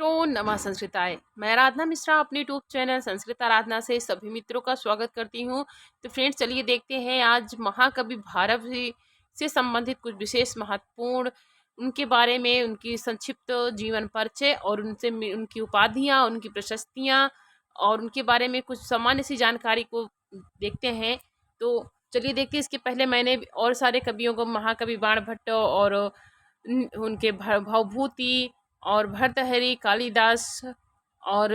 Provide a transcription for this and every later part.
मित्रों, नमः संस्कृताय। मैं आराधना मिश्रा अपने यूट्यूब चैनल संस्कृत आराधना से सभी मित्रों का स्वागत करती हूँ। तो फ्रेंड्स, चलिए देखते हैं आज महाकवि भारवी से संबंधित कुछ विशेष महत्वपूर्ण उनके बारे में, उनकी संक्षिप्त जीवन परिचय और उनकी उपाधियाँ, उनकी प्रशस्तियाँ और उनके बारे में कुछ सामान्य सी जानकारी को देखते हैं। तो चलिए देखते हैं। इसके पहले मैंने और सारे कवियों को, महाकवि बाणभट्ट और उनके भवभूति और भर्तृहरि, कालिदास और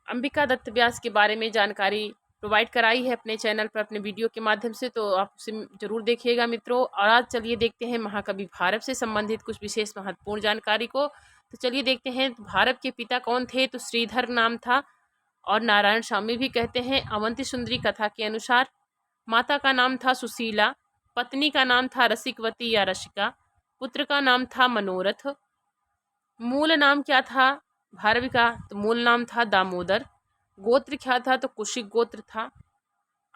अंबिका दत्त व्यास के बारे में जानकारी प्रोवाइड कराई है अपने चैनल पर, अपने वीडियो के माध्यम से। तो आप उसे जरूर देखिएगा मित्रों। और आज चलिए देखते हैं महाकवि भारव से संबंधित कुछ विशेष महत्वपूर्ण जानकारी को। तो चलिए देखते हैं भारव के पिता कौन थे। तो श्रीधर नाम था और नारायण स्वामी भी कहते हैं अवंती सुंदरी कथा के अनुसार। माता का नाम था सुशीला, पत्नी का नाम था रसिकवती या रसिका, पुत्र का नाम था मनोरथ। मूल नाम क्या था भारवी का? तो मूल नाम था दामोदर। गोत्र क्या था? तो कुशिक गोत्र था।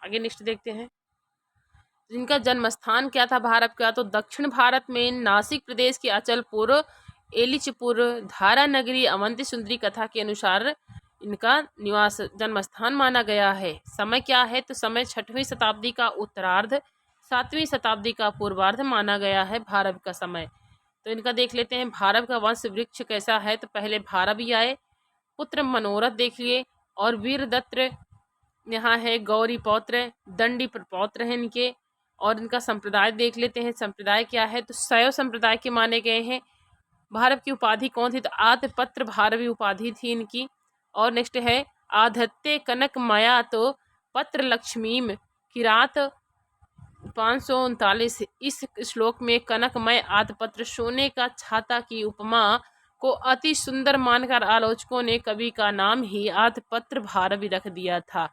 आगे नेक्स्ट देखते हैं। जिनका जन्म स्थान क्या था भारव का? तो दक्षिण भारत में नासिक प्रदेश के अचलपुर, एलिचपुर, धारा नगरी अवंती सुंदरी कथा के अनुसार इनका निवास जन्म स्थान माना गया है। समय क्या है? तो समय 6वीं शताब्दी का उत्तरार्ध, 7वीं शताब्दी का पूर्वार्ध माना गया है भारव का समय। तो इनका देख लेते हैं भारव का वंश वृक्ष कैसा है। तो पहले भारव ही आए, पुत्र मनोरथ देखिए और वीरदत्त यहाँ है, गौरी पौत्र, दंडी प्रपौत्र है इनके। और इनका संप्रदाय देख लेते हैं। संप्रदाय क्या है? तो शैव संप्रदाय के माने गए हैं। भारव की उपाधि कौन थी? तो आद्यपत्र भारवी उपाधि थी इनकी। और नेक्स्ट है आधत्य कनक माया, तो पत्र लक्ष्मीम किरात 539। इस श्लोक में कनकमय आतपत्र, सोने का छाता की उपमा को अति सुंदर मानकर आलोचकों ने कवि का नाम ही आतपत्र भारवी रख दिया था।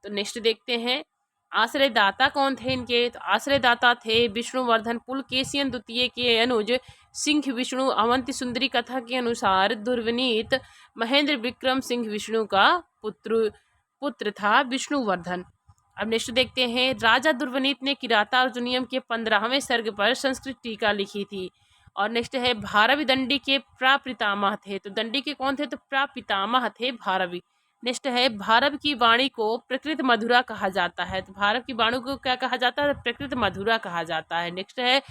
तो नेक्स्ट देखते हैं आश्रयदाता कौन थे इनके। तो आश्रयदाता थे विष्णुवर्धन पुलकेशियन द्वितीय के अनुज सिंह विष्णु। अवंती सुंदरी कथा के अनुसार दुर्विनीत महेंद्र विक्रम सिंह विष्णु का पुत्र था विष्णुवर्धन। अब नेक्स्ट देखते हैं राजा दुर्वनीत ने किराता अर्जुनियम के 15वें सर्ग पर संस्कृत टीका लिखी थी। और नेक्स्ट है भारवी दंडी के प्रापितामह थे। तो दंडी के कौन थे? तो प्रापितामह थे भारवी। नेक्स्ट है भारव की वाणी को प्रकृत मधुरा कहा जाता है। तो भारव की वाणी को क्या कहा जाता है? प्रकृत मधुरा कहा जाता है। नेक्स्ट है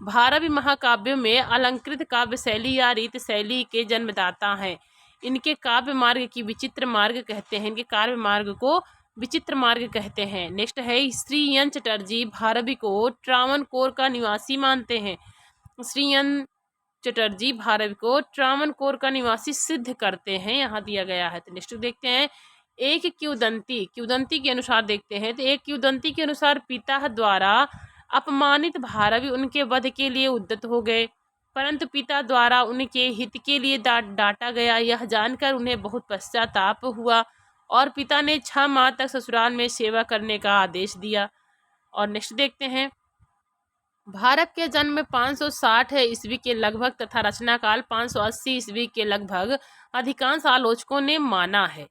भारवी महाकाव्यों में अलंकृत काव्य शैली या रीत शैली के जन्मदाता हैं। इनके काव्य मार्ग की विचित्र मार्ग कहते हैं। इनके काव्य मार्ग को विचित्र मार्ग कहते हैं। नेक्स्ट है श्रीयन चटर्जी भारवी को ट्रावनकोर का निवासी मानते हैं। श्रीयन चटर्जी भारवी को ट्रावनकोर का निवासी सिद्ध करते हैं, यहाँ दिया गया है। तो नेक्स्ट देखते हैं एक किंवदंती के अनुसार देखते हैं। तो एक किंवदंती के अनुसार पिता द्वारा अपमानित भारवी उनके वध के लिए उद्यत हो गए, परंतु पिता द्वारा उनके हित के लिए डांटा गया। यह जानकर उन्हें बहुत पश्चाताप हुआ और पिता ने 6 माह तक ससुराल में सेवा करने का आदेश दिया। और नेक्स्ट देखते हैं भारत के जन्म 560 ईस्वी के लगभग तथा रचना काल 580 ईस्वी के लगभग अधिकांश आलोचकों ने माना है।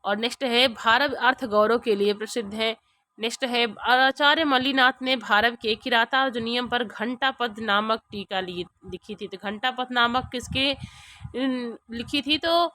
और नेक्स्ट है भारव अर्थ गौरव के लिए प्रसिद्ध है। नेक्स्ट है आचार्य मल्लिनाथ ने भारव के किरातार्जुनीयम पर घंटापद नामक टीका लिखी थी। तो घंटापद नामक किसके लिखी थी? तो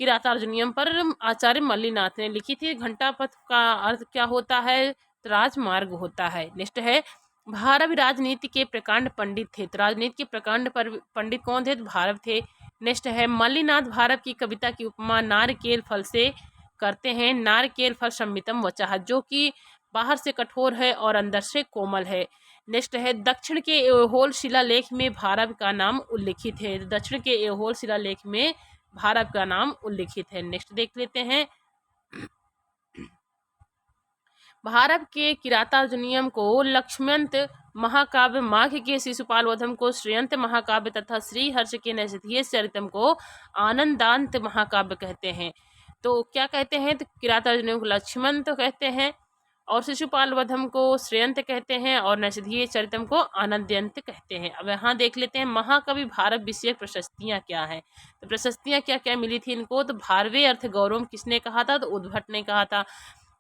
किरातार्जुनीयम पर आचार्य मल्लिनाथ ने लिखी थी। घंटापथ का अर्थ क्या होता है? तो राजमार्ग होता है। नेक्स्ट है भारव राजनीति के प्रकांड पंडित थे। तो राजनीति के प्रकांड पंडित कौन थे? तो भारव थे। नेक्स्ट है मल्लिनाथ भारव की कविता की उपमा नारकेल फल से करते हैं। नारकेल फल संमितम वचः, जो कि बाहर से कठोर है और अंदर से कोमल है। नेक्स्ट है दक्षिण के एहोल शिलालेख में भारव का नाम उल्लिखित है। दक्षिण के एहोल शिलालेख में भारव का नाम उल्लिखित है। नेक्स्ट देख लेते हैं भारव के किरातार्जुनीयम को लक्ष्मणत महाकाव्य, माघ के शिशुपाल वधम को श्रेयंत महाकाव्य तथा श्री हर्ष के नैषधीय चरितम को आनंदांत महाकाव्य कहते हैं। तो क्या कहते हैं? तो किरातार्जुनीयम को लक्ष्मण तो कहते हैं और शिशुपाल वधम को श्रेयंत कहते हैं और नैषधीय चरितम को आनंद्यंत कहते हैं। अब यहाँ देख लेते हैं महाकवि भारव विषयक प्रशस्तियाँ क्या हैं। तो प्रशस्तियाँ क्या क्या मिली थी इनको? तो भारवे अर्थ गौरव किसने कहा था? तो उद्भट ने कहा था।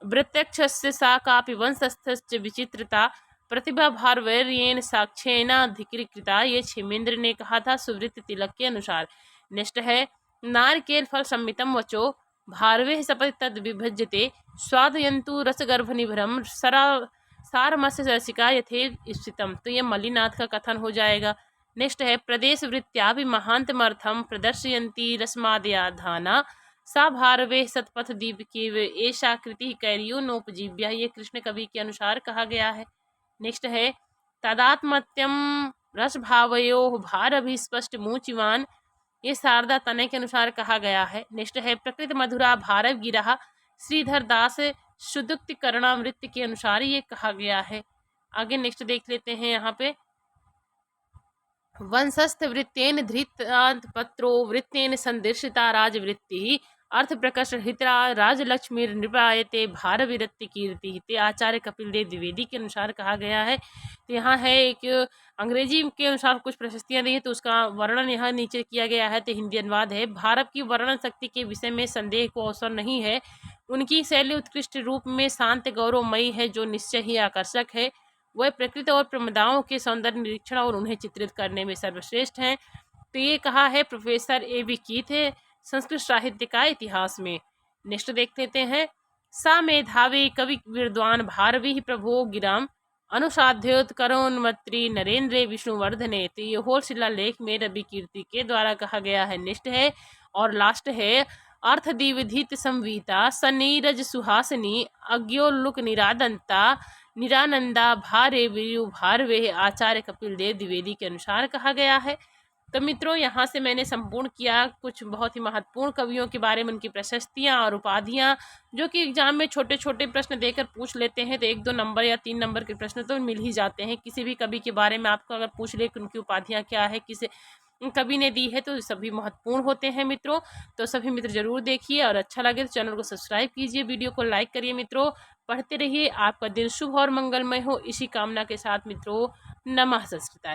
वृत्यक्षस्य सा कापि वंशस्थस्य विचित्रता प्रतिभा भारवेर्येन साक्ष्येनाधिकृता, ये क्षेमेंद्र ने कहा था सुवृत्त तिलक के अनुसार। नेक्स्ट है नारिकेल फल सम्मितम वचो भारवे सपति तद विभज्यते स्वादयंतु रसगर्भ सरा सारमस्य रसिका यथे स्थितम। तो ये मल्लिनाथ का कथन हो जाएगा। नेक्स्ट है प्रदेश वृत्त्याभि महांतमर्थम प्रदर्शयंती रसमादयाधाना सा भारवे सतपथ दीप की ऐसा कृति कैरियो नोपजीव्या। ये कृष्ण कवि के अनुसार कहा गया है। नेक्स्ट है तदात्मत्यम रस भावयो भार भी स्पष्ट मूचिवान। ये शारदा तनय के अनुसार कहा गया है। नेक्स्ट है प्रकृति मधुरा भारव गिरा श्रीधर दास सुदुक्ति करणामृत के अनुसार ये कहा गया है। आगे नेक्स्ट देख लेते हैं यहाँ पे वंशस्थ वृत्तेन धृतांत पत्रो वृत्तेन संदर्शिता राजवृत्ति अर्थ प्रकर्ष हितरा राजलक्ष्मी नृपायते भार विरक्ति कीर्ति। ते आचार्य कपिल देव द्विवेदी के अनुसार कहा गया है। तो यहाँ है एक अंग्रेजी के अनुसार कुछ प्रशस्तियाँ दी है, तो उसका वर्णन यहाँ नीचे किया गया है। तो हिंदी अनुवाद है भारत की वर्णन शक्ति के विषय में संदेह को अवसर नहीं है। उनकी शैली उत्कृष्ट रूप में शांत गौरवमयी है जो निश्चय ही आकर्षक है। वह प्रकृति और प्रमदाओं के सौंदर्य निरीक्षण और उन्हें चित्रित करने में सर्वश्रेष्ठ हैं। तो ये कहा है प्रोफेसर ए.बी. कीथ है संस्कृत साहित्य का इतिहास में। नेक्स्ट देख लेते हैं सा मेधावी कवि विद्वान भारवी प्रभो गिराम अनुसाध्योत्करोन्मत्री नरेंद्र विष्णुवर्धने। तो ये होल शिलालेख में रवि कीर्ति के द्वारा कहा गया है। नेक्स्ट है और लास्ट है अर्थ दिविधित संविता सनीरज सुहासिनी अज्ञोल्लुक निरादंता निरानंदा भारे वीरु भारवे आचार्य कपिल देव द्विवेदी के अनुसार कहा गया है। तो मित्रों यहाँ से मैंने संपूर्ण किया कुछ बहुत ही महत्वपूर्ण कवियों के बारे में, उनकी प्रशस्तियाँ और उपाधियाँ, जो कि एग्जाम में छोटे छोटे प्रश्न देकर पूछ लेते हैं। तो 1-2 नंबर या 3 नंबर के प्रश्न तो मिल ही जाते हैं। किसी भी कवि के बारे में आपको अगर पूछ ले कि उनकी उपाधियाँ क्या है, किसे कवि ने दी है, तो सभी महत्वपूर्ण होते हैं मित्रों। तो सभी मित्र जरूर देखिए और अच्छा लगे तो चैनल को सब्सक्राइब कीजिए, वीडियो को लाइक करिए मित्रों। पढ़ते रहिए, आपका दिन शुभ और मंगलमय हो, इसी कामना के साथ मित्रों नमः संस्कृताय।